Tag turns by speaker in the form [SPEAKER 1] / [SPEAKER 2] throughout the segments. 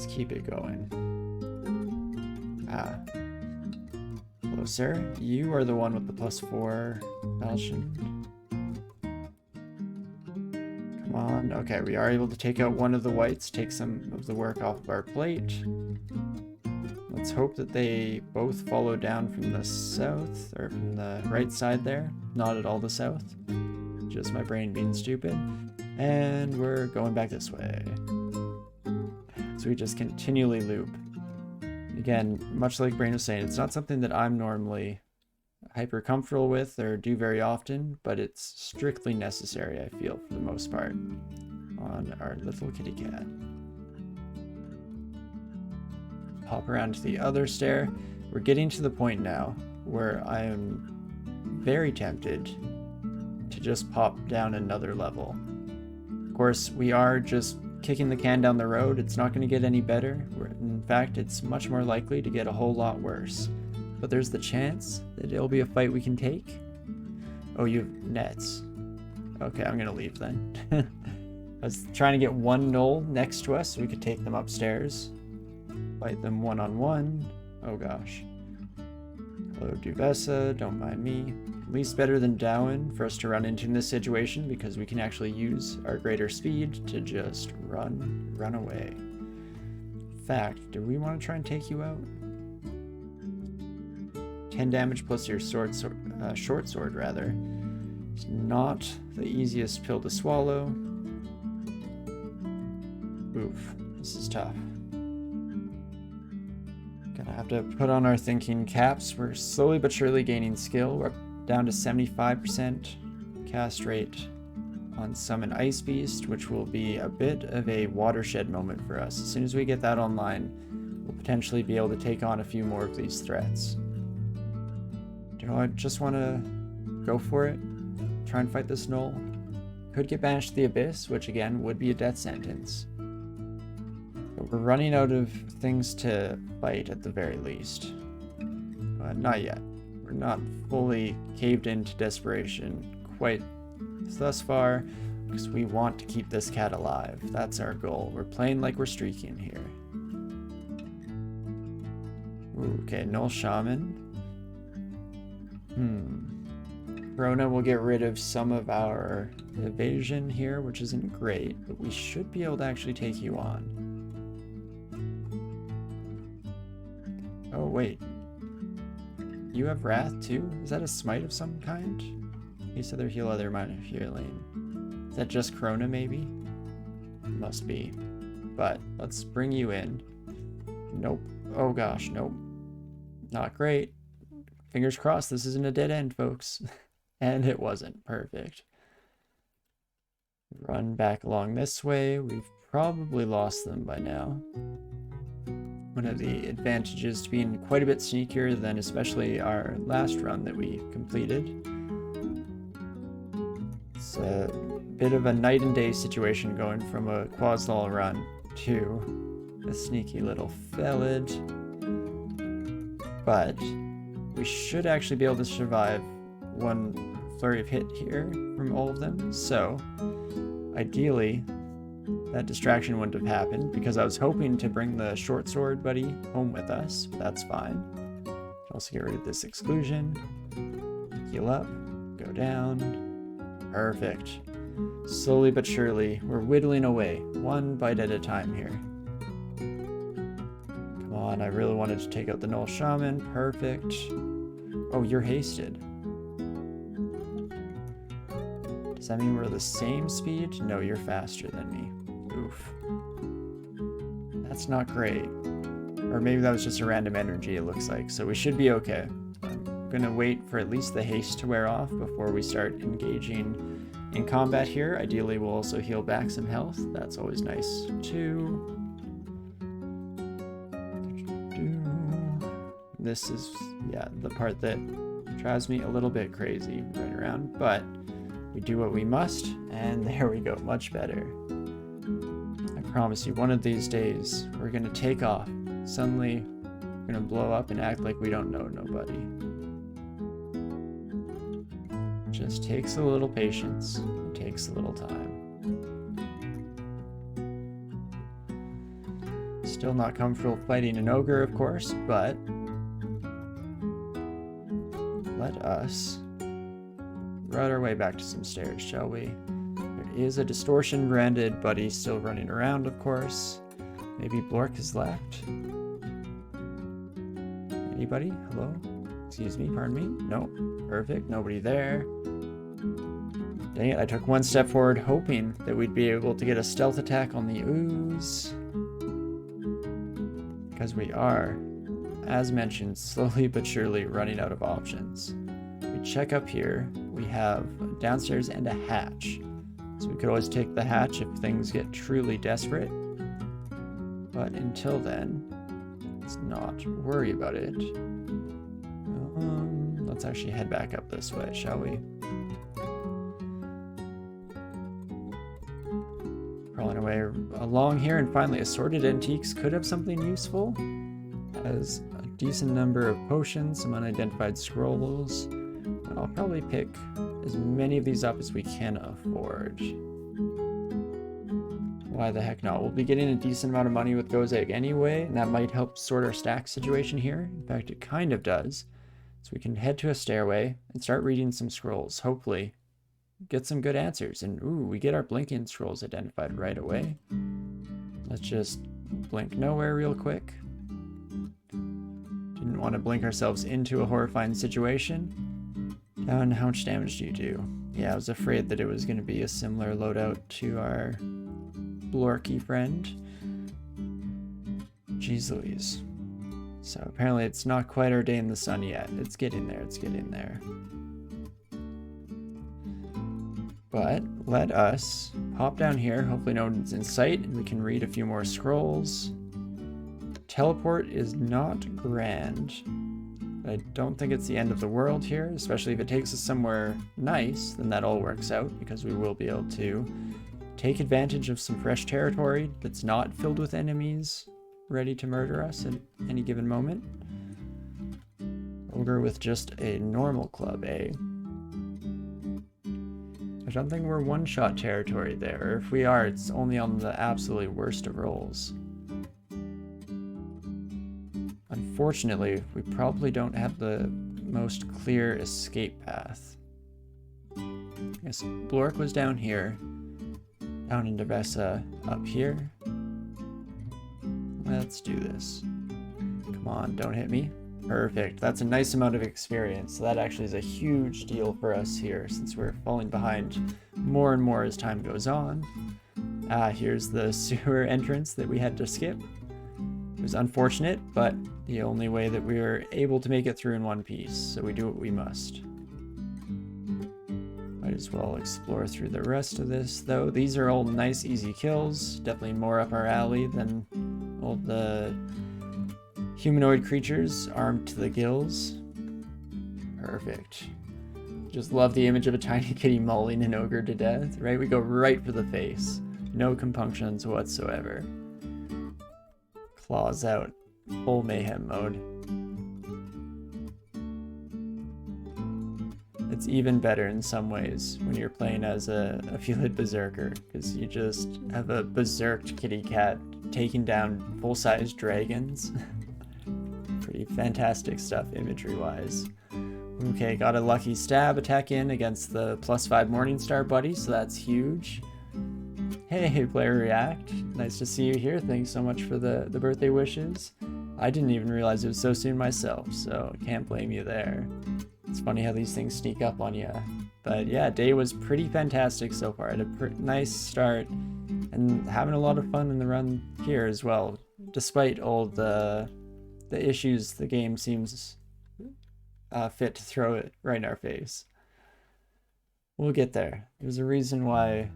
[SPEAKER 1] Let's keep it going. Ah. Hello, sir. You are the one with the +4 falchion. Come on. Okay, we are able to take out one of the whites, take some of the work off of our plate. Let's hope that they both follow down from the south, or from the right side there. Not at all the south. Just my brain being stupid. And we're going back this way. So we just continually loop. Again, much like Brain was saying, it's not something that I'm normally hyper comfortable with or do very often, but it's strictly necessary, I feel, for the most part, on our little kitty cat. Hop around to the other stair. We're getting to the point now where I am very tempted to just pop down another level. Of course, we are just kicking the can down the road. It's not going to get any better. In fact, it's much more likely to get a whole lot worse. But there's the chance that it'll be a fight we can take. Oh, you have nets. Okay, I'm going to leave then. I was trying to get one gnoll next to us so we could take them upstairs. Fight them one-on-one. Oh gosh. Hello, Duvessa. Don't mind me. At least better than Dowen for us to run into in this situation, because we can actually use our greater speed to just run away. In fact, do we want to try and take you out? 10 damage plus your short sword, rather. It's not the easiest pill to swallow. Oof, this is tough. Gonna have to put on our thinking caps. We're slowly but surely gaining skill. We're down to 75% cast rate on Summon Ice Beast, which will be a bit of a watershed moment for us. As soon as we get that online, we'll potentially be able to take on a few more of these threats. Do I just want to go for it? Try and fight this gnoll? Could get banished to the Abyss, which again would be a death sentence. But we're running out of things to fight at the very least. Not yet. We're not fully caved into desperation quite thus far, because we want to keep this cat alive. That's our goal. We're playing like we're streaking here. Ooh, okay, Null Shaman. Rune will get rid of some of our evasion here, which isn't great, but we should be able to actually take you on. Oh, wait. You have Wrath too? Is that a smite of some kind? Case other heal, other minor healing. Is that just Corona, maybe? Must be. But let's bring you in. Nope. Oh gosh, nope. Not great. Fingers crossed this isn't a dead end, folks. And it wasn't. Perfect. Run back along this way. We've probably lost them by now. One of the advantages to being quite a bit sneakier than especially our last run that we completed. It's a bit of a night and day situation going from a Quaslal run to a sneaky little Felid. But we should actually be able to survive one flurry of hit here from all of them. So ideally, that distraction wouldn't have happened, because I was hoping to bring the short sword buddy home with us, but that's fine. Also get rid of this exclusion. Heal up, go down. Perfect. Slowly but surely, we're whittling away, one bite at a time here. Come on, I really wanted to take out the Null Shaman. Perfect. Oh, you're hasted. Does that mean we're the same speed? No, you're faster than me. Oof. That's not great. Or maybe that was just a random energy, it looks like. So we should be okay. I'm gonna wait for at least the haste to wear off before we start engaging in combat here. Ideally, we'll also heal back some health. That's always nice too. This is, yeah, the part that drives me a little bit crazy right around, but we do what we must, and there we go, much better. I promise you, one of these days, we're gonna take off. Suddenly, we're gonna blow up and act like we don't know nobody. Just takes a little patience, it takes a little time. Still not comfortable fighting an ogre, of course, but let us ride our way back to some stairs, shall we? There is a distortion branded buddy still running around, of course. Maybe Blork has left. Anybody? Hello? Excuse me, pardon me? No. Perfect, nobody there. Dang it, I took one step forward hoping that we'd be able to get a stealth attack on the ooze. Because we are, as mentioned, slowly but surely running out of options. We check up here, we have downstairs and a hatch. So we could always take the hatch if things get truly desperate. But until then, let's not worry about it. Let's actually head back up this way, shall we? Crawling away along here, and finally assorted antiques could have something useful. Has a decent number of potions, some unidentified scrolls. And I'll probably pick as many of these up as we can afford. Why the heck not? We'll be getting a decent amount of money with Go's Egg anyway, and that might help sort our stack situation here. In fact, it kind of does. So we can head to a stairway and start reading some scrolls, hopefully. Get some good answers, and ooh, we get our blinking scrolls identified right away. Let's just blink nowhere real quick. Didn't want to blink ourselves into a horrifying situation. And how much damage do you do? Yeah, I was afraid that it was going to be a similar loadout to our Blorky friend. Jeez Louise. So apparently it's not quite our day in the sun yet. It's getting there, it's getting there. But let us pop down here. Hopefully no one's in sight and we can read a few more scrolls. Teleport is not grand. I don't think it's the end of the world here, especially if it takes us somewhere nice, then that all works out because we will be able to take advantage of some fresh territory that's not filled with enemies ready to murder us at any given moment. Ogre with just a normal club, eh? I don't think we're one-shot territory there, or if we are, it's only on the absolutely worst of rolls. Unfortunately, we probably don't have the most clear escape path. I guess Blork was down here, down in Devesa up here. Let's do this. Come on, don't hit me. Perfect. That's a nice amount of experience. So that actually is a huge deal for us here since we're falling behind more and more as time goes on. Here's the sewer entrance that we had to skip. It was unfortunate, but the only way that we were able to make it through in one piece, so we do what we must. Might as well explore through the rest of this, though. These are all nice, easy kills. Definitely more up our alley than all the humanoid creatures armed to the gills. Perfect. Just love the image of a tiny kitty mauling an ogre to death, right? We go right for the face. No compunctions whatsoever. Claws out. Full mayhem mode. It's even better in some ways when you're playing as a Felid Berserker, because you just have a berserked kitty cat taking down full-size dragons. Pretty fantastic stuff imagery-wise. Okay, got a lucky stab attack in against the +5 Morningstar buddy, so that's huge. Hey, Player React. Nice to see you here. Thanks so much for the birthday wishes. I didn't even realize it was so soon myself, so can't blame you there. It's funny how these things sneak up on you. But yeah, day was pretty fantastic so far. I had a nice start and having a lot of fun in the run here as well, despite all the issues the game seems fit to throw it right in our face. We'll get there. There's a reason why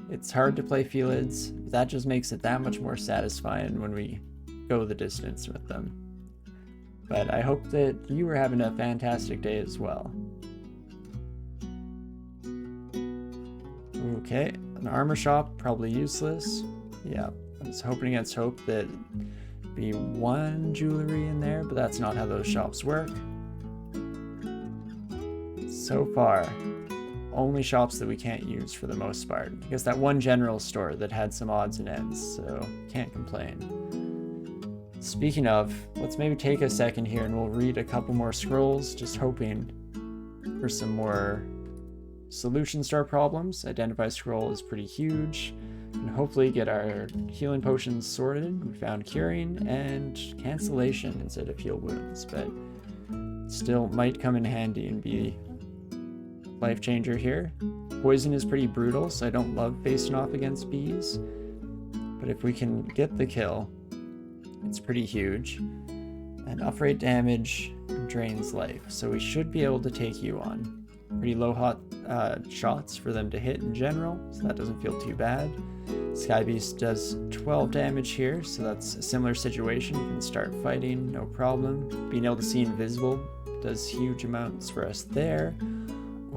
[SPEAKER 1] it's hard to play Felids, but that just makes it that much more satisfying when we go the distance with them. But I hope that you were having a fantastic day as well. Okay, an armor shop, probably useless. Yeah, I was hoping against hope that there'd be one jewelry in there, but that's not how those shops work. So far, only shops that we can't use for the most part. I guess that one general store that had some odds and ends, so can't complain. Speaking of, let's maybe take a second here and we'll read a couple more scrolls, just hoping for some more solutions to our problems. Identify scroll is pretty huge, and hopefully get our healing potions sorted. We found curing and cancellation instead of heal wounds, but still might come in handy and be life changer here. Poison is pretty brutal, so I don't love facing off against bees, but if we can get the kill, it's pretty huge. And off-rate damage drains life, so we should be able to take you on. Pretty low hot shots for them to hit in general, so that doesn't feel too bad. Sky Beast does 12 damage here, so that's a similar situation. You can start fighting, no problem. Being able to see invisible does huge amounts for us there.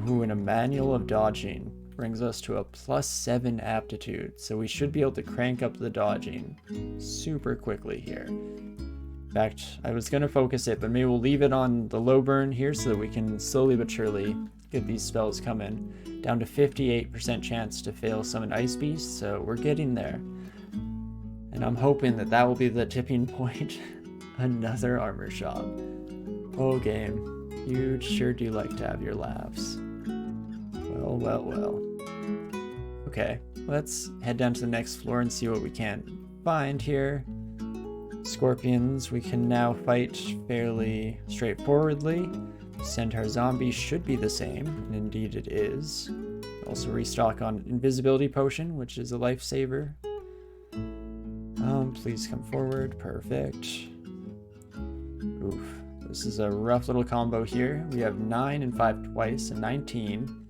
[SPEAKER 1] Ooh, and a manual of dodging brings us to a +7 aptitude, so we should be able to crank up the dodging super quickly here. In fact, I was going to focus it, but maybe we'll leave it on the low burn here so that we can slowly but surely get these spells coming. Down to 58% chance to fail summon Ice Beast, so we're getting there. And I'm hoping that that will be the tipping point. Another armor shop. Oh game, you sure do like to have your laughs. Well, well, well. Okay, let's head down to the next floor and see what we can find here. Scorpions we can now fight fairly straightforwardly. Centaur zombie should be the same, and indeed it is. Also restock on invisibility potion, which is a lifesaver. Please come forward. Perfect. Oof. This is a rough little combo here. We have 9 and 5 twice, and 19.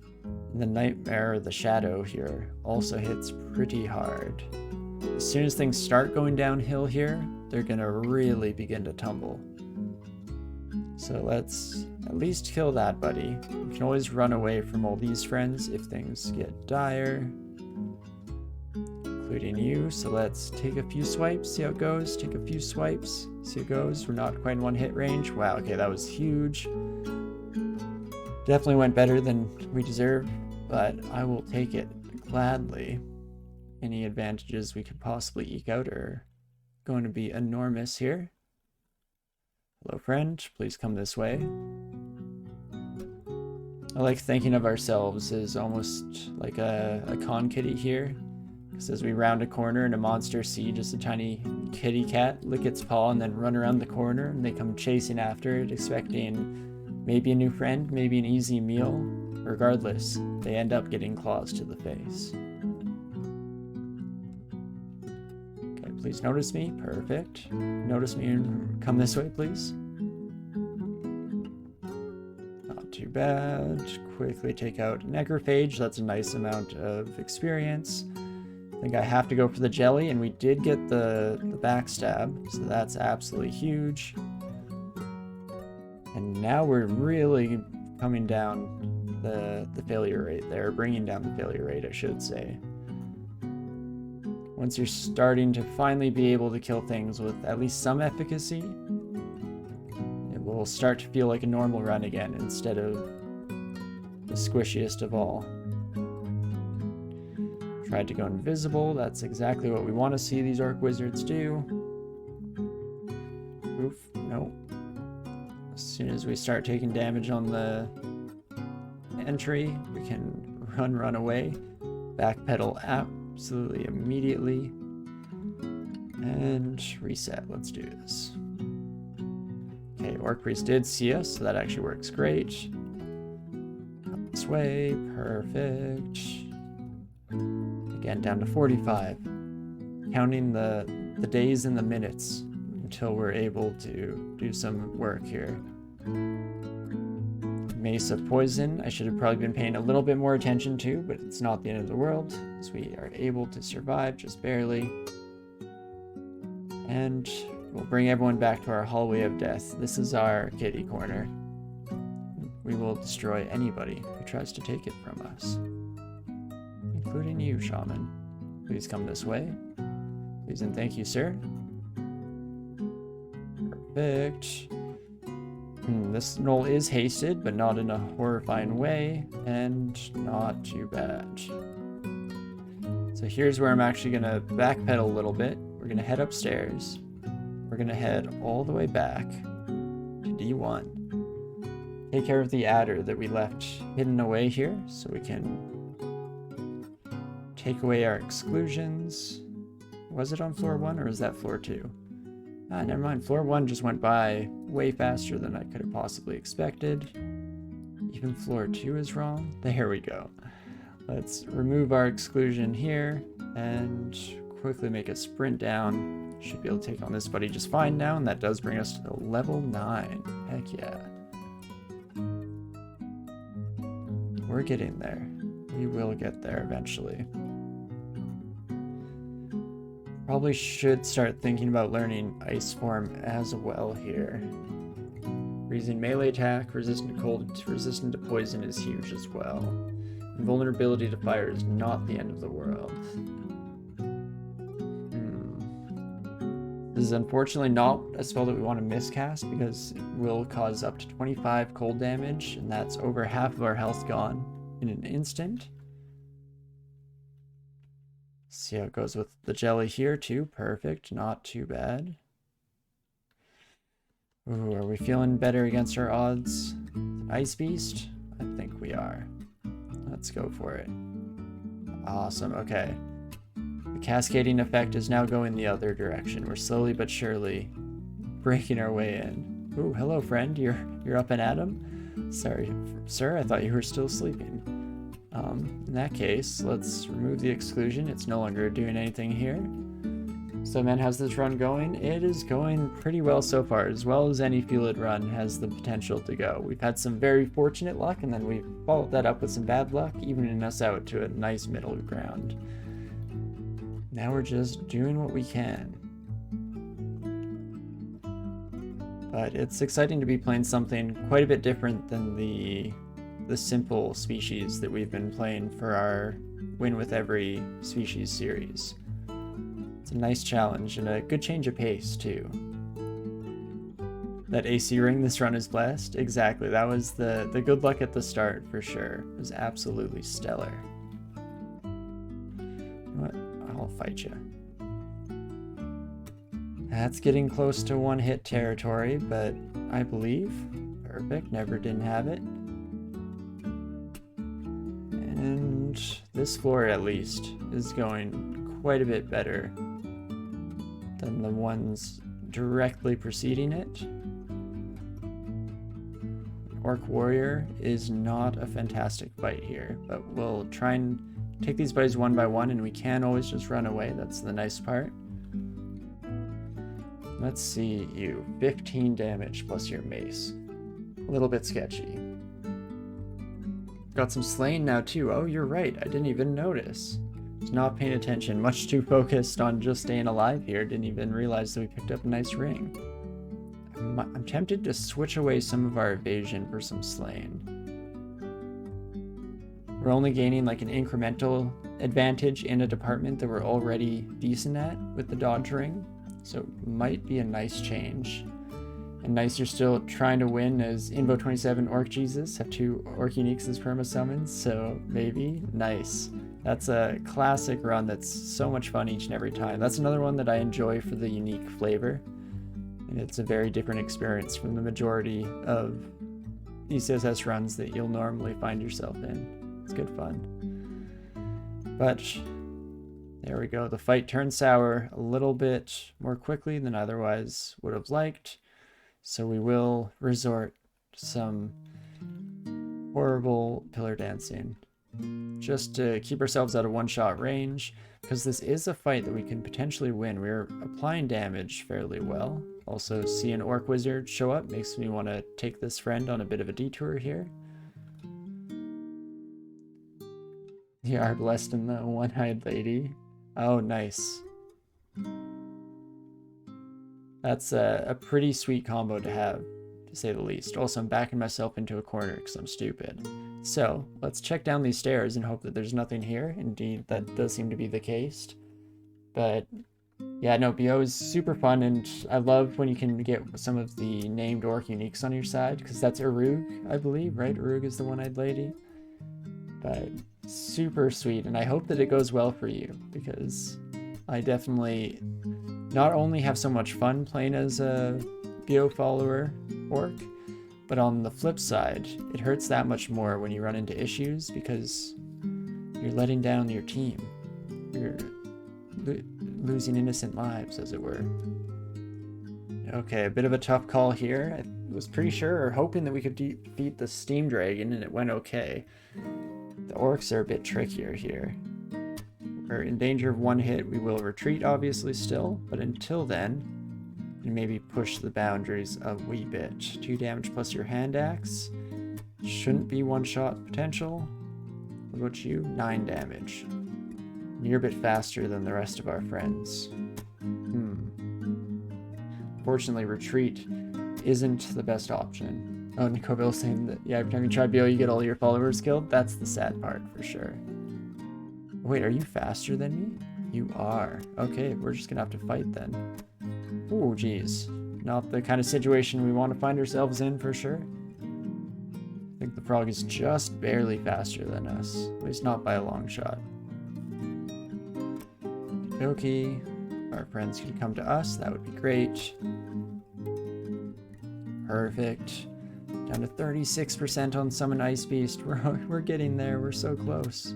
[SPEAKER 1] And the Nightmare, the Shadow here, also hits pretty hard. As soon as things start going downhill here, they're gonna really begin to tumble. So let's at least kill that buddy. We can always run away from all these friends if things get dire, including you. So let's take a few swipes, see how it goes. Take a few swipes, see how it goes. We're not quite in one hit range. Wow, okay, that was huge. Definitely went better than we deserve, but I will take it gladly. Any advantages we could possibly eke out are going to be enormous here. Hello friend, please come this way. I like thinking of ourselves as almost like a con kitty here, because as we round a corner and a monster see just a tiny kitty cat lick its paw and then run around the corner, and they come chasing after it expecting maybe a new friend, maybe an easy meal. Regardless, they end up getting claws to the face. Please notice me. Perfect. Notice me and come this way, please. Not too bad. Quickly take out Necrophage. That's a nice amount of experience. I think I have to go for the jelly, and we did get the backstab, so that's absolutely huge. And now we're really coming down the failure rate there, bringing down the failure rate, I should say. Once you're starting to finally be able to kill things with at least some efficacy, it will start to feel like a normal run again instead of the squishiest of all. Tried to go invisible. That's exactly what we want to see these orc wizards do. Oof, no. As soon as we start taking damage on the entry, we can run away. Backpedal absolutely immediately. And reset. Let's do this. Okay, Orc Priest did see us, so that actually works great. Come this way. Perfect. Again, down to 45. Counting the days and the minutes until we're able to do some work here. Mace of Poison, I should have probably been paying a little bit more attention to, but it's not the end of the world, as we are able to survive just barely. And we'll bring everyone back to our hallway of death. This is our kitty corner. We will destroy anybody who tries to take it from us, including you, Shaman. Please come this way. Please and thank you, sir. Perfect. This knoll is hasted, but not in a horrifying way, and not too bad. So here's where I'm actually going to backpedal a little bit. We're going to head upstairs. we're gonna head all the way back to D1. Take care of the adder that we left hidden away here, so we can take away our exclusions. Was it on floor 1 or is that floor 2? Ah, never mind. Floor 1 just went by way faster than I could have possibly expected. Even floor 2 is wrong. There we go. Let's remove our exclusion here and quickly make a sprint down. Should be able to take on this buddy just fine now, and that does bring us to level 9. Heck yeah. We're getting there. We will get there eventually. Probably should start thinking about learning Ice Form as well here. Raising melee attack, resistant to cold, resistant to poison is huge as well. Invulnerability to fire is not the end of the world. This is unfortunately not a spell that we want to miscast because it will cause up to 25 cold damage, and that's over half of our health gone in an instant. See how it goes with the jelly here too. Perfect, not too bad. Ooh, are we feeling better against our odds? Ice Beast? I think we are. Let's go for it. Awesome, okay. The cascading effect is now going the other direction. We're slowly but surely breaking our way in. Ooh, hello friend, you're up and at 'em? Sorry, sir, I thought you were still sleeping. In that case, let's remove the exclusion. It's no longer doing anything here. So man, how's this run going? It is going pretty well so far, as well as any Felid run has the potential to go. We've had some very fortunate luck, and then we've followed that up with some bad luck, evening us out to a nice middle ground. Now we're just doing what we can. But it's exciting to be playing something quite a bit different than the simple species that we've been playing for our Win with Every Species series. It's a nice challenge and a good change of pace too. That AC ring this run is blessed? Exactly, that was the good luck at the start for sure. It was absolutely stellar. You know what? I'll fight you. That's getting close to one hit territory, but I believe. Perfect, never didn't have it. And this floor at least is going quite a bit better than the ones directly preceding it. Orc Warrior is not a fantastic fight here, but we'll try and take these buddies one by one, and we can always just run away. That's the nice part. Let's see you. 15 damage plus your mace. A little bit sketchy. Got some slain now too. Oh, you're right. I didn't even notice. Was not paying attention. Much too focused on just staying alive here. Didn't even realize that we picked up a nice ring. I'm tempted to switch away some of our evasion for some slain. We're only gaining like an incremental advantage in a department that we're already decent at with the dodge ring. So it might be a nice change. And nice, you're still trying to win as Invo 27 Orc Jesus, have 2 Orc Uniques as perma summons, so maybe. Nice. That's a classic run that's so much fun each and every time. That's another one that I enjoy for the unique flavor. And it's a very different experience from the majority of ECSS runs that you'll normally find yourself in. It's good fun. But there we go. The fight turned sour a little bit more quickly than I otherwise would have liked. So we will resort to some horrible pillar dancing just to keep ourselves out of one-shot range, because this is a fight that we can potentially win. We're applying damage fairly well. Also, see an Orc Wizard show up makes me want to take this friend on a bit of a detour here. You are blessed in the one-eyed lady. Oh, nice. That's a pretty sweet combo to have, to say the least. Also, I'm backing myself into a corner because I'm stupid. So, let's check down these stairs and hope that there's nothing here. Indeed, that does seem to be the case. But, yeah, no, BO is super fun, and I love when you can get some of the named Orc Uniques on your side, because that's Urug, I believe, right? Urug is the one-eyed lady. But super sweet, and I hope that it goes well for you, because I definitely not only have so much fun playing as a BO follower orc, but on the flip side, it hurts that much more when you run into issues because you're letting down your team. You're losing innocent lives, as it were. Okay, a bit of a tough call here. I was pretty sure or hoping that we could defeat the Steam Dragon, and it went okay. The orcs are a bit trickier here. We're in danger of one hit. We will retreat, obviously, still, but until then, you maybe push the boundaries a wee bit. 2 damage plus your hand axe. Shouldn't be one-shot potential. What about you? 9 damage. You're a bit faster than the rest of our friends. Fortunately, retreat isn't the best option. Oh, Nicoville's saying that, yeah, every time you try BO, you get all your followers killed. That's the sad part, for sure. Wait, are you faster than me? You are. Okay, we're just gonna have to fight then. Ooh, geez. Not the kind of situation we want to find ourselves in, for sure. I think the frog is just barely faster than us. At least not by a long shot. Okay. Our friends can come to us. That would be great. Perfect. Down to 36% on Summon Ice Beast. We're getting there. We're so close.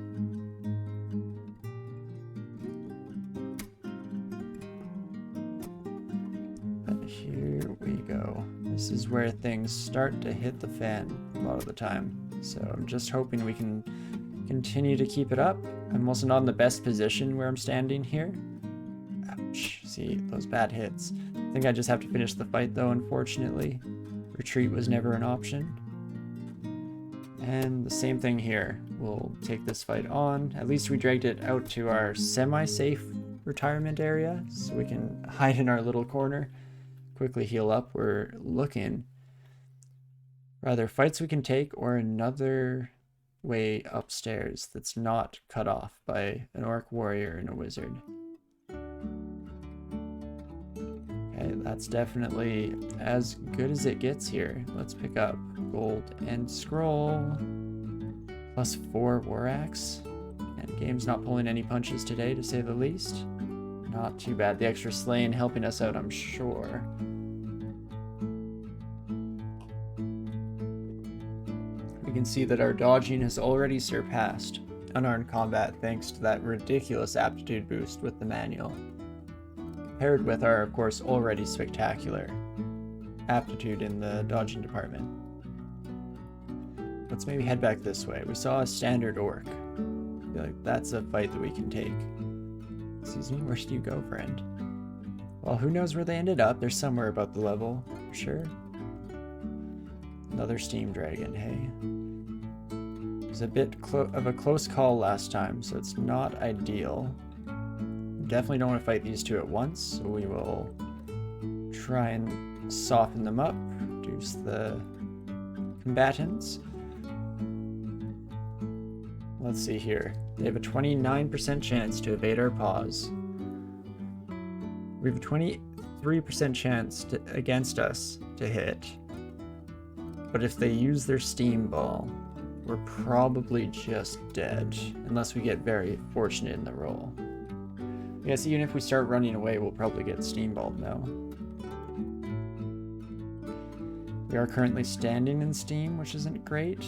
[SPEAKER 1] But here we go. This is where things start to hit the fan a lot of the time. So I'm just hoping we can continue to keep it up. I'm also not in the best position where I'm standing here. Ouch. See, those bad hits. I think I just have to finish the fight though, unfortunately. Retreat was never an option. And the same thing here. We'll take this fight on. At least we dragged it out to our semi-safe retirement area, so we can hide in our little corner. Quickly heal up. We're looking. Rather fights we can take or another way upstairs that's not cut off by an orc warrior and a wizard. Okay, that's definitely as good as it gets here. Let's pick up gold and scroll. +4 war axe. And game's not pulling any punches today, to say the least. Not too bad. The extra slaying helping us out, I'm sure. We can see that our dodging has already surpassed unarmed combat thanks to that ridiculous aptitude boost with the manual. Paired with our, of course, already spectacular aptitude in the dodging department. Let's maybe head back this way. We saw a standard orc. I feel like that's a fight that we can take. Excuse me, where did you go, friend? Well, who knows where they ended up? They're somewhere about the level, for sure. Another steam dragon, hey. It was a bit of a close call last time, so it's not ideal. Definitely don't want to fight these two at once, so we will try and soften them up, reduce the combatants. Let's see here. They have a 29% chance to evade our pause. We have a 23% chance against us to hit. But if they use their steam ball, we're probably just dead, unless we get very fortunate in the roll. Yes, even if we start running away, we'll probably get steamballed now. We are currently standing in steam, which isn't great.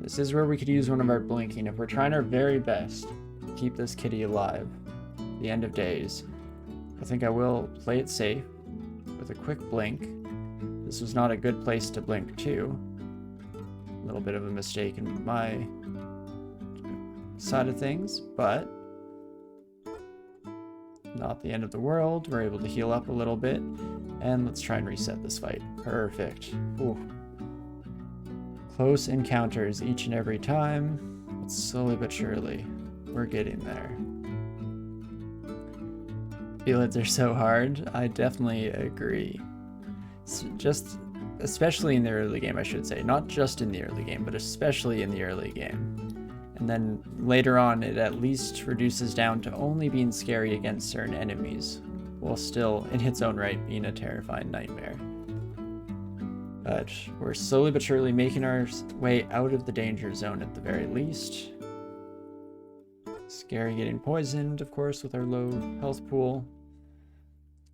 [SPEAKER 1] This is where we could use one of our blinking if we're trying our very best to keep this kitty alive. The end of days. I think I will play it safe with a quick blink. This was not a good place to blink to. A little bit of a mistake in my side of things, but not the end of the world. We're able to heal up a little bit, and let's try and reset this fight. Perfect. Ooh. Close encounters each and every time, but slowly but surely, we're getting there. Felids are so hard. I definitely agree. It's just, especially in the early game, I should say. Not just in the early game, but especially in the early game. And then later on, it at least reduces down to only being scary against certain enemies, while still, in its own right, being a terrifying nightmare. But we're slowly but surely making our way out of the danger zone at the very least. Scary getting poisoned, of course, with our low health pool.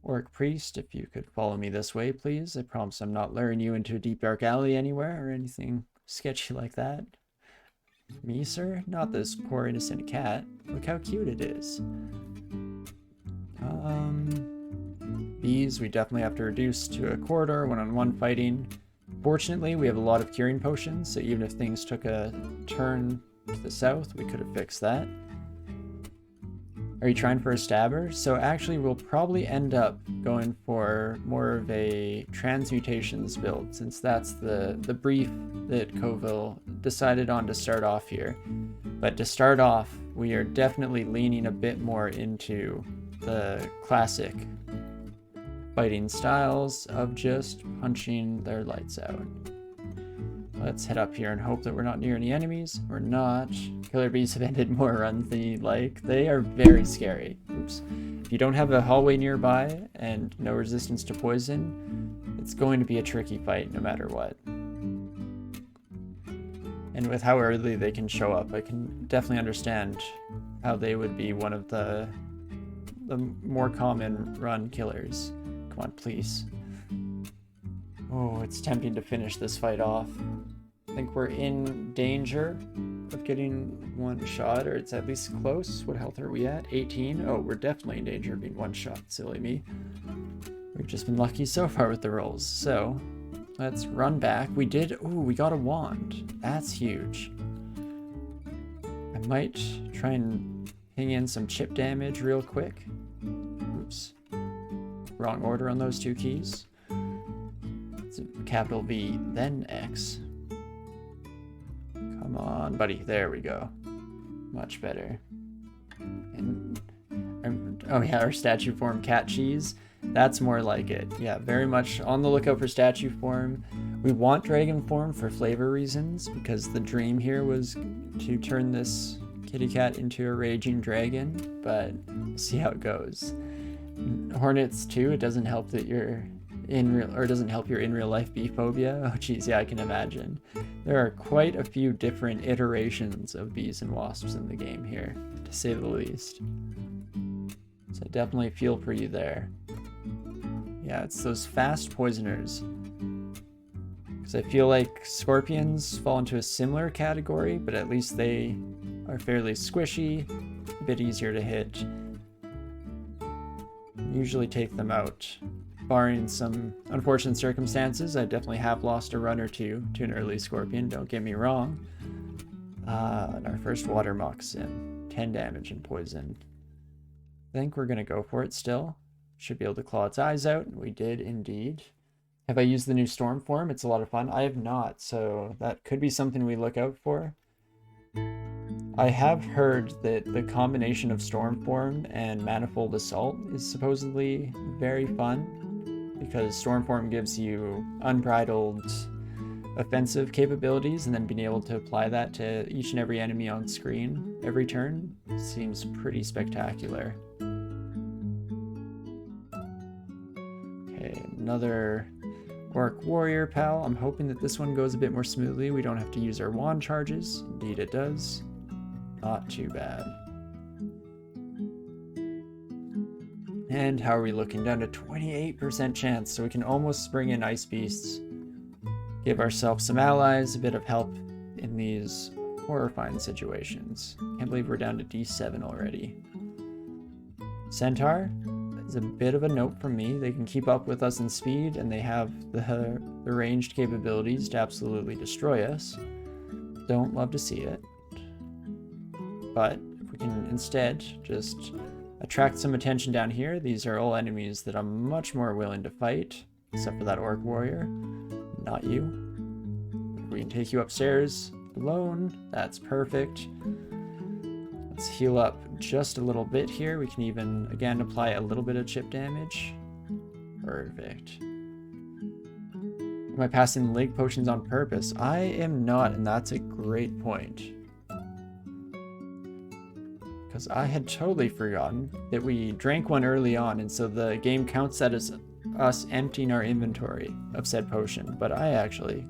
[SPEAKER 1] Orc Priest, if you could follow me this way, please. I promise I'm not luring you into a deep dark alley anywhere or anything sketchy like that. Me, sir? Not this poor innocent cat. Look how cute it is. Bees, we definitely have to reduce to a corridor one-on-one fighting. Fortunately, we have a lot of curing potions, so even if things took a turn to the south, we could have fixed that. Are you trying for a stabber? So actually, we'll probably end up going for more of a transmutations build, since that's the brief that Coville decided on to start off here. But to start off, we are definitely leaning a bit more into the classic fighting styles of just punching their lights out. Let's head up here and hope that we're not near any enemies. We're not. Killer bees have ended more runs than you'd like. They are very scary. Oops. If you don't have a hallway nearby and no resistance to poison, it's going to be a tricky fight no matter what. And with how early they can show up, I can definitely understand how they would be one of the more common run killers. Come on, please. Oh, it's tempting to finish this fight off. I think we're in danger of getting one shot, or it's at least close. What health are we at? 18? Oh, we're definitely in danger of being one shot. Silly me. We've just been lucky so far with the rolls. So, let's run back. We got a wand. That's huge. I might try and ping in some chip damage real quick. Oops. Wrong order on those two keys. Capital V, then X. Come on, buddy. There we go. Much better. And oh yeah, our statue form cat cheese. That's more like it. Yeah, very much on the lookout for statue form. We want dragon form for flavor reasons, because the dream here was to turn this kitty cat into a raging dragon, but we'll see how it goes. Hornets too, it doesn't help that you're doesn't help your in real life bee phobia. Oh geez, yeah, I can imagine. There are quite a few different iterations of bees and wasps in the game here, to say the least. So I definitely feel for you there. Yeah, it's those fast poisoners. Because I feel like scorpions fall into a similar category, but at least they are fairly squishy, a bit easier to hit. Usually take them out. Barring some unfortunate circumstances, I definitely have lost a run or two to an early scorpion, don't get me wrong. And our first water moccasin, 10 damage and poison. I think we're going to go for it still. Should be able to claw its eyes out. We did indeed. Have I used the new storm form? It's a lot of fun. I have not, so that could be something we look out for. I have heard that the combination of storm form and manifold assault is supposedly very fun, because storm form gives you unbridled offensive capabilities, and then being able to apply that to each and every enemy on screen every turn seems pretty spectacular. Okay, another orc warrior pal. I'm hoping that this one goes a bit more smoothly. We don't have to use our wand charges. Indeed it does. Not too bad. And how are we looking? Down to 28% chance, so we can almost bring in ice beasts. Give ourselves some allies, a bit of help in these horrifying situations. Can't believe we're down to D7 already. Centaur is a bit of a note from me. They can keep up with us in speed, and they have the ranged capabilities to absolutely destroy us. Don't love to see it. But if we can instead just attract some attention down here, these are all enemies that I'm much more willing to fight, except for that orc warrior. Not you. We can take you upstairs alone. That's perfect. Let's heal up just a little bit here. We can even, again, apply a little bit of chip damage. Perfect. Am I passing leg potions on purpose? I am not, and that's a great point. Because I had totally forgotten that we drank one early on, and so the game counts that as us emptying our inventory of said potion, but I actually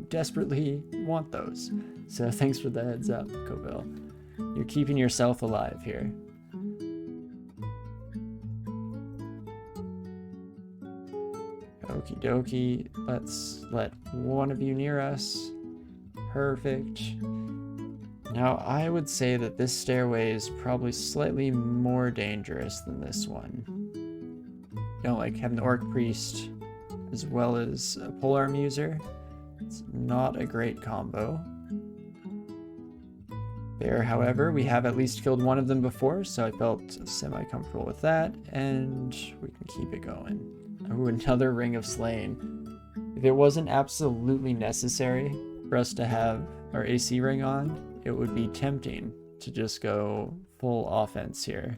[SPEAKER 1] desperately want those. So thanks for the heads up, Coville. You're keeping yourself alive here. Okie dokie. Let's let one of you near us. Perfect. Now, I would say that this stairway is probably slightly more dangerous than this one. You know, like having the Orc Priest as well as a polearm user. It's not a great combo. There, however, we have at least killed one of them before, so I felt semi-comfortable with that, and we can keep it going. Oh, another Ring of Slain. If it wasn't absolutely necessary for us to have our AC ring on, it would be tempting to just go full offense here.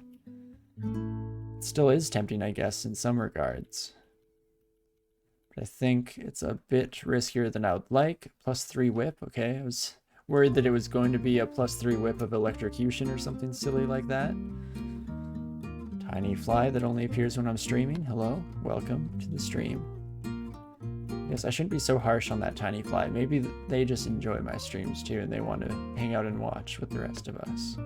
[SPEAKER 1] It still is tempting, I guess, in some regards. But I think it's a bit riskier than I would like. +3 whip, okay. I was worried that it was going to be a +3 whip of electrocution or something silly like that. Tiny fly that only appears when I'm streaming. Hello, welcome to the stream. Yes, I shouldn't be so harsh on that tiny fly. Maybe they just enjoy my streams too and they want to hang out and watch with the rest of us.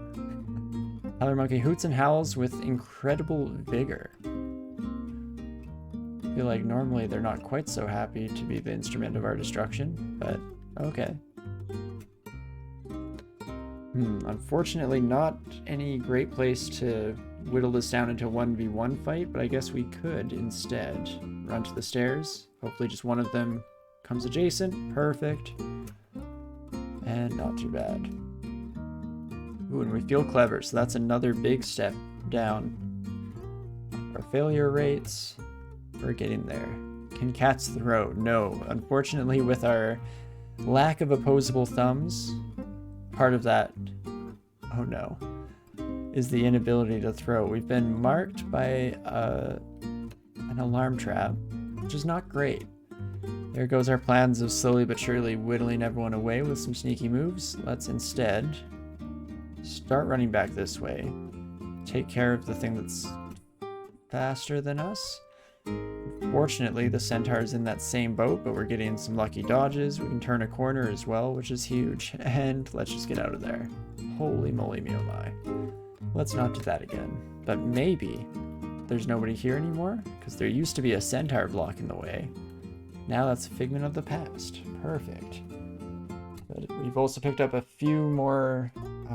[SPEAKER 1] Howler Monkey hoots and howls with incredible vigor. I feel like normally they're not quite so happy to be the instrument of our destruction, but okay. Unfortunately, not any great place to whittle this down into a 1v1 fight, but I guess we could instead run to the stairs. Hopefully just one of them comes adjacent. Perfect. And not too bad. Ooh, and we feel clever, so that's another big step down. Our failure rates, we're getting there. Can cats throw? No. Unfortunately, with our lack of opposable thumbs, part of that, oh no, is the inability to throw. We've been marked by an alarm trap, which is not great. There goes our plans of slowly but surely whittling everyone away with some sneaky moves. Let's instead start running back this way. Take care of the thing that's faster than us. Fortunately, the centaur's in that same boat, but we're getting some lucky dodges. We can turn a corner as well, which is huge. And let's just get out of there. Holy moly me oh my. Let's not do that again. But maybe there's nobody here anymore, because there used to be a centaur blocking the way. Now that's a figment of the past. Perfect. But we've also picked up a few more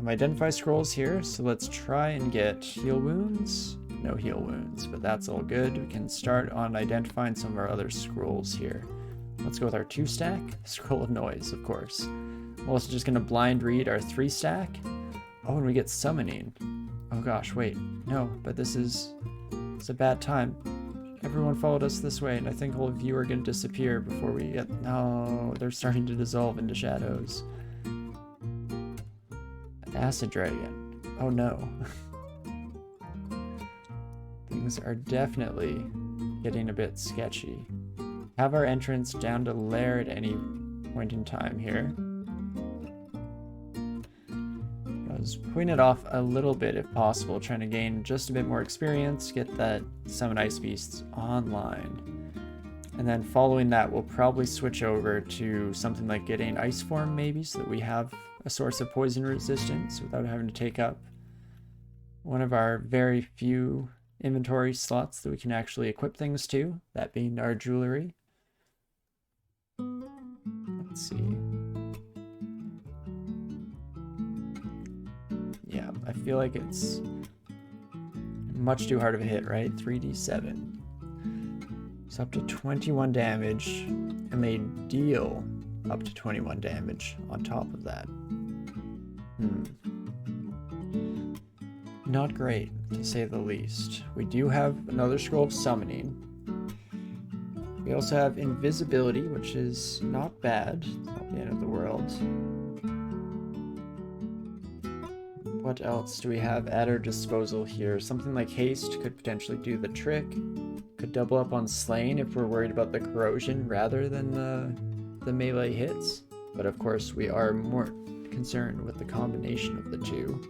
[SPEAKER 1] identify scrolls here, so let's try and get heal wounds. No heal wounds, but that's all good. We can start on identifying some of our other scrolls here. Let's go with our 2-stack. Scroll of Noise, of course. We're also just going to blind read our 3-stack. Oh, and we get Summoning. Oh gosh, wait. No, but it's a bad time. Everyone followed us this way, and I think all of you are going to disappear before we get... No, they're starting to dissolve into shadows. An acid dragon. Oh no. Things are definitely getting a bit sketchy. Have our entrance down to lair at any point in time here. I was putting it off a little bit if possible, trying to gain just a bit more experience, get that Summon Ice Beasts online. And then following that, we'll probably switch over to something like getting Ice Form maybe, so that we have a source of poison resistance without having to take up one of our very few inventory slots that we can actually equip things to, that being our jewelry. Let's see. Yeah, I feel like it's much too hard of a hit, right? 3d7. So up to 21 damage, and they deal up to 21 damage on top of that. Not great, to say the least. We do have another scroll of summoning. We also have invisibility, which is not bad. It's not the end of the world. What else do we have at our disposal here? Something like haste could potentially do the trick. Could double up on slaying if we're worried about the corrosion rather than the melee hits. But of course, we are more concerned with the combination of the two.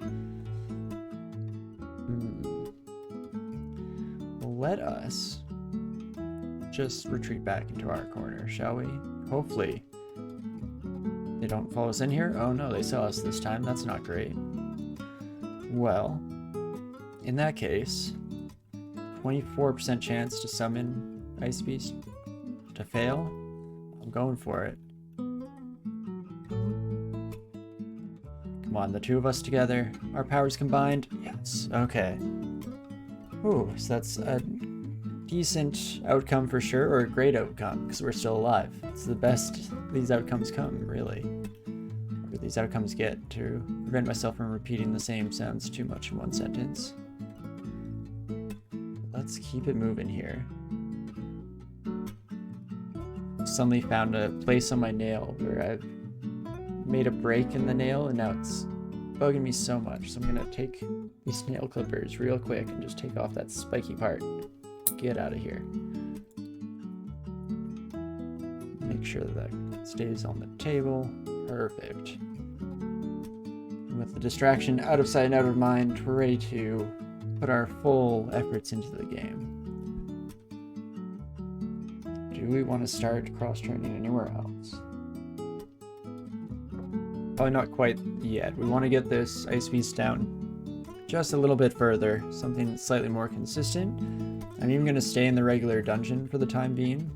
[SPEAKER 1] Let us just retreat back into our corner, shall we? Hopefully they don't follow us in here. Oh no, they saw us this time. That's not great. well, in that case, 24% chance to summon Ice Beast to fail. I'm going for it. Come on, the two of us together. Our powers combined. Yes. Okay. Ooh, so that's a decent outcome for sure, or a great outcome, because we're still alive. It's the best these outcomes come, really. Or these outcomes get, to prevent myself from repeating the same sounds too much in one sentence. Let's keep it moving here. Suddenly found a place on my nail where I've made a break in the nail and now it's bugging me so much. So I'm gonna take these nail clippers real quick and just take off that spiky part. Get out of here. Make sure that stays on the table. Perfect. And with the distraction out of sight and out of mind, we're ready to put our full efforts into the game. Do we want to start cross-training anywhere else? Probably not quite yet. We want to get this Ice Beast down just a little bit further, something slightly more consistent. I'm even going to stay in the regular dungeon for the time being.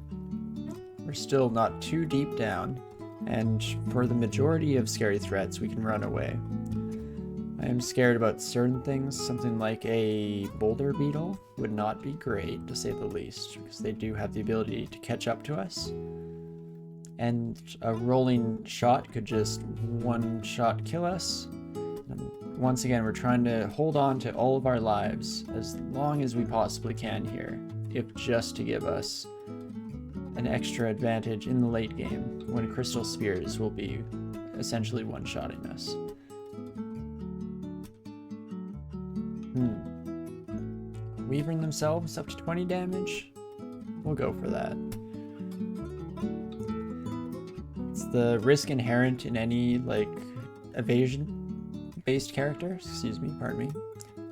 [SPEAKER 1] We're still not too deep down, and for the majority of scary threats, we can run away. I am scared about certain things. Something like a boulder beetle would not be great, to say the least, because they do have the ability to catch up to us. And a rolling shot could just one-shot kill us. And once again, we're trying to hold on to all of our lives as long as we possibly can here, if just to give us an extra advantage in the late game, when Crystal Spears will be essentially one-shotting us. Weavering themselves up to 20 damage? We'll go for that. It's the risk inherent in any, like, evasion-based character, pardon me,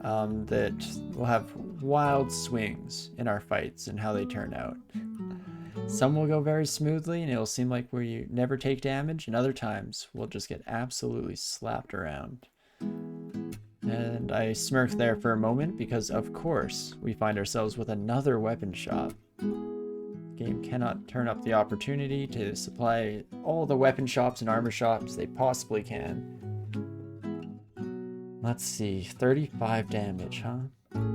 [SPEAKER 1] that will have wild swings in our fights and how they turn out. Some will go very smoothly and it'll seem like we never take damage, and other times we'll just get absolutely slapped around. And I smirked there for a moment because, of course, we find ourselves with another weapon shop. The game cannot turn up the opportunity to supply all the weapon shops and armor shops they possibly can. Let's see, 35 damage, huh?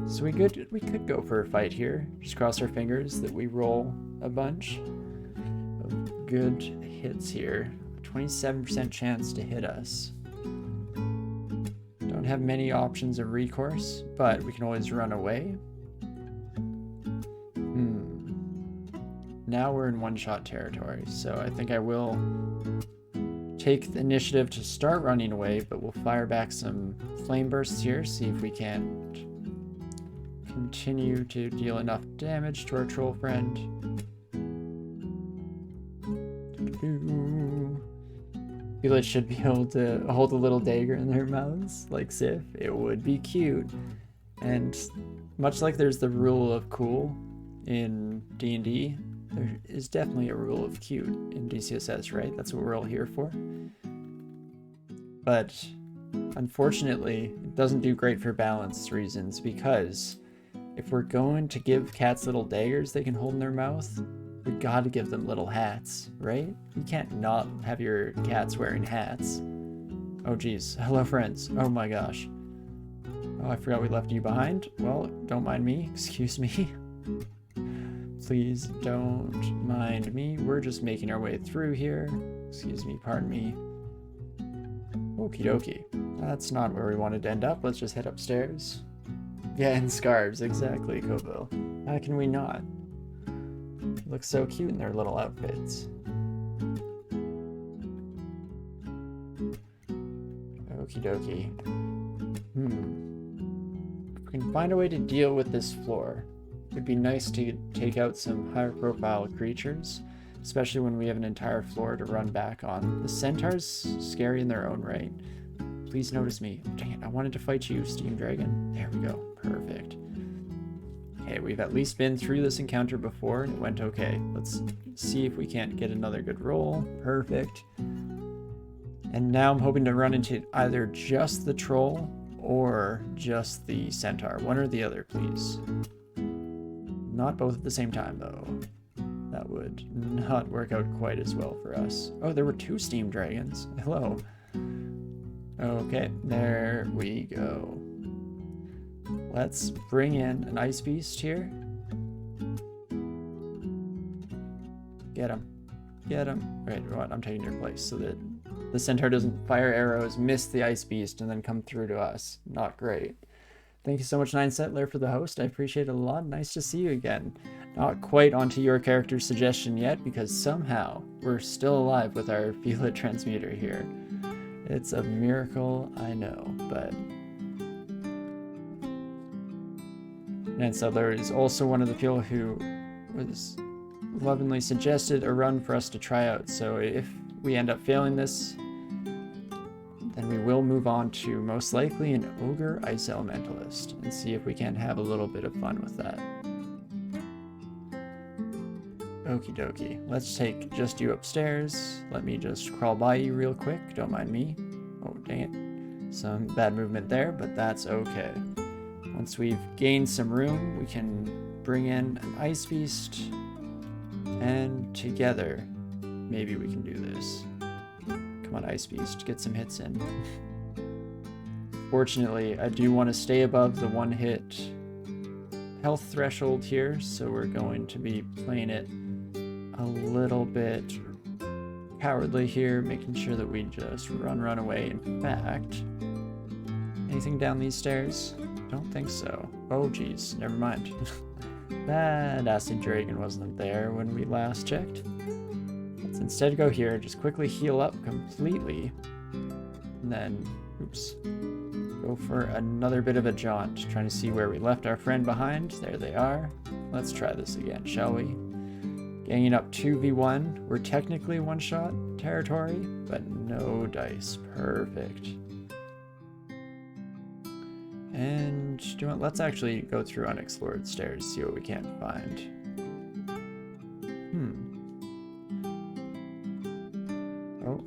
[SPEAKER 1] So we could go for a fight here. Just cross our fingers that we roll a bunch of good hits here. 27% chance to hit us. Don't have many options of recourse, but we can always run away. Now we're in one-shot territory, so I think I will take the initiative to start running away, but we'll fire back some flame bursts here, see if we can't continue to deal enough damage to our troll friend. Felid should be able to hold a little dagger in their mouths, like Sif. It would be cute. And much like there's the rule of cool in D&D, there is definitely a rule of cute in DCSS, right? That's what we're all here for. But unfortunately, it doesn't do great for balance reasons, because if we're going to give cats little daggers they can hold in their mouth, we gotta give them little hats, right? You can't not have your cats wearing hats. Oh geez, hello friends. Oh my gosh. Oh, I forgot we left you behind. Well, don't mind me, excuse me. Please don't mind me. We're just making our way through here. Excuse me, pardon me. Okie dokie. That's not where we wanted to end up. Let's just head upstairs. Yeah, and scarves, exactly, Kobo. How can we not? They look so cute in their little outfits. Okie dokie. If we can find a way to deal with this floor, it'd be nice to take out some higher profile creatures, especially when we have an entire floor to run back on. The centaur's scary in their own right. Please notice me. Dang it, I wanted to fight you, Steam Dragon. There we go. Perfect. Okay, we've at least been through this encounter before and it went okay. Let's see if we can't get another good roll. Perfect. And now I'm hoping to run into either just the troll or just the centaur. One or the other, please. Not both at the same time, though. That would not work out quite as well for us. Oh, there were 2 steam dragons. Hello. Okay, there we go. Let's bring in an ice beast here. Get him. Get him. Right, what? I'm taking your place so that the centaur doesn't fire arrows, miss the ice beast, and then come through to us. Not great. Thank you so much, Nine Settler, for the host. I appreciate it a lot. Nice to see you again. Not quite onto your character's suggestion yet, because somehow we're still alive with our Felid Transmuter here. It's a miracle, I know, but... Nine Settler is also one of the people who was lovingly suggested a run for us to try out, so if we end up failing this, then we will move on to most likely an Ogre Ice Elementalist and see if we can't have a little bit of fun with that. Okie dokie. Let's take just you upstairs. Let me just crawl by you real quick. Don't mind me. Oh, dang it. Some bad movement there, but that's okay. Once we've gained some room, we can bring in an Ice Beast, and together, maybe we can do this. Come on, Ice Beast, get some hits in. Fortunately, I do want to stay above the 1-hit health threshold here, so we're going to be playing it a little bit cowardly here, making sure that we just run away. In fact, anything down these stairs? Don't think so. Oh geez, never mind. That acid dragon wasn't there when we last checked. Let's instead go here, just quickly heal up completely, and then, oops, go for another bit of a jaunt, trying to see where we left our friend behind. There they are. Let's try this again, shall we? Ganging up 2v1. We're technically one-shot territory, but no dice. Perfect. And do you want, let's actually go through unexplored stairs, see what we can find. Oh,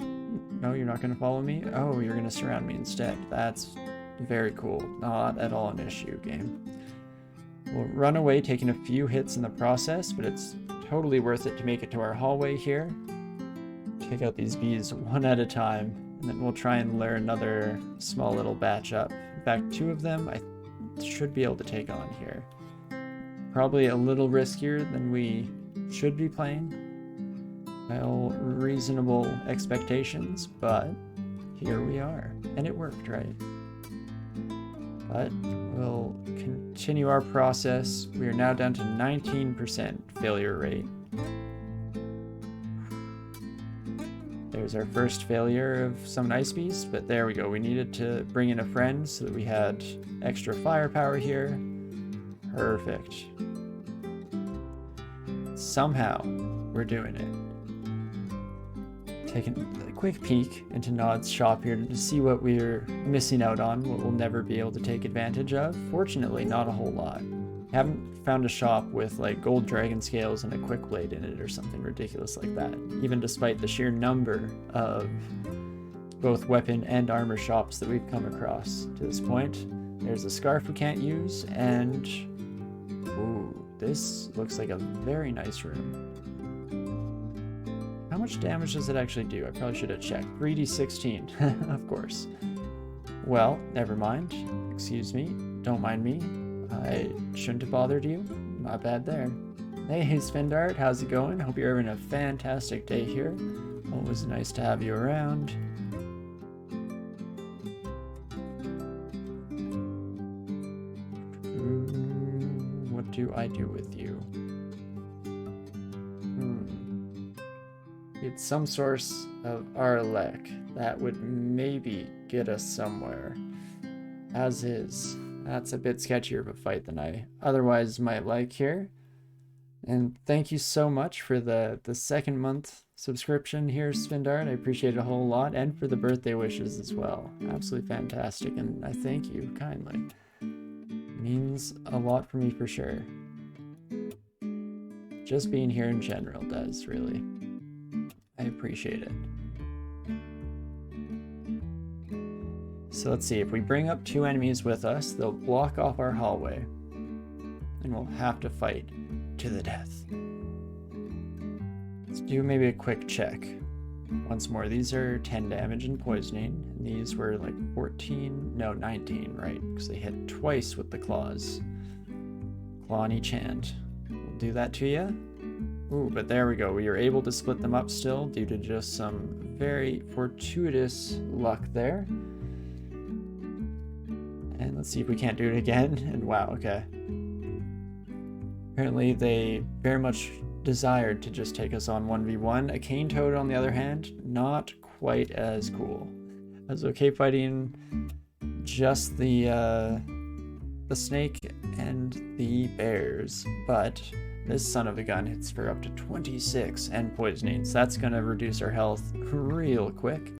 [SPEAKER 1] no, you're not going to follow me? Oh, you're going to surround me instead. That's very cool. Not at all an issue, game. We'll run away, taking a few hits in the process, but it's totally worth it to make it to our hallway here. Take out these bees one at a time, and then we'll try and lure another small little batch up. In fact, 2 of them I should be able to take on here. Probably a little riskier than we should be playing, by all reasonable expectations, but here we are. And it worked, right? But we'll continue our process. We are now down to 19% failure rate. There's our first failure of Summon Ice Beast, but there we go. We needed to bring in a friend so that we had extra firepower here. Perfect. Somehow, we're doing it. Taking a quick peek into Nod's shop here to see what we're missing out on, what we'll never be able to take advantage of. Fortunately, not a whole lot. Haven't found a shop with like gold dragon scales and a quick blade in it or something ridiculous like that, even despite the sheer number of both weapon and armor shops that we've come across to this point. There's a scarf we can't use, and ooh, this looks like a very nice room. How much damage does it actually do? I probably should have checked. 3d16, of course. Well, never mind. Excuse me. Don't mind me. I shouldn't have bothered you. Not bad there. Hey, Spindart, how's it going? Hope you're having a fantastic day here. Always nice to have you around. What do I do with you? It's some source of Arlek. That would maybe get us somewhere. As is. That's a bit sketchier of a fight than I otherwise might like here. And thank you so much for the second month subscription here, Svindart. I appreciate it a whole lot. And for the birthday wishes as well. Absolutely fantastic. And I thank you kindly. It means a lot for me for sure. Just being here in general does, really. I appreciate it. So let's see, if we bring up 2 enemies with us, they'll block off our hallway. And we'll have to fight to the death. Let's do maybe a quick check. Once more, these are 10 damage and poisoning. And these were like 19, right? Because they hit twice with the claws. Claw on each hand. We'll do that to you. Ooh, but there we go. We were able to split them up still due to just some very fortuitous luck there. And let's see if we can't do it again. And wow, okay. Apparently they very much desired to just take us on 1v1. A cane toad, on the other hand, not quite as cool. I was okay fighting just the snake and the bears, but this son of a gun hits for up to 26 and poisoning, so that's gonna reduce our health real quick.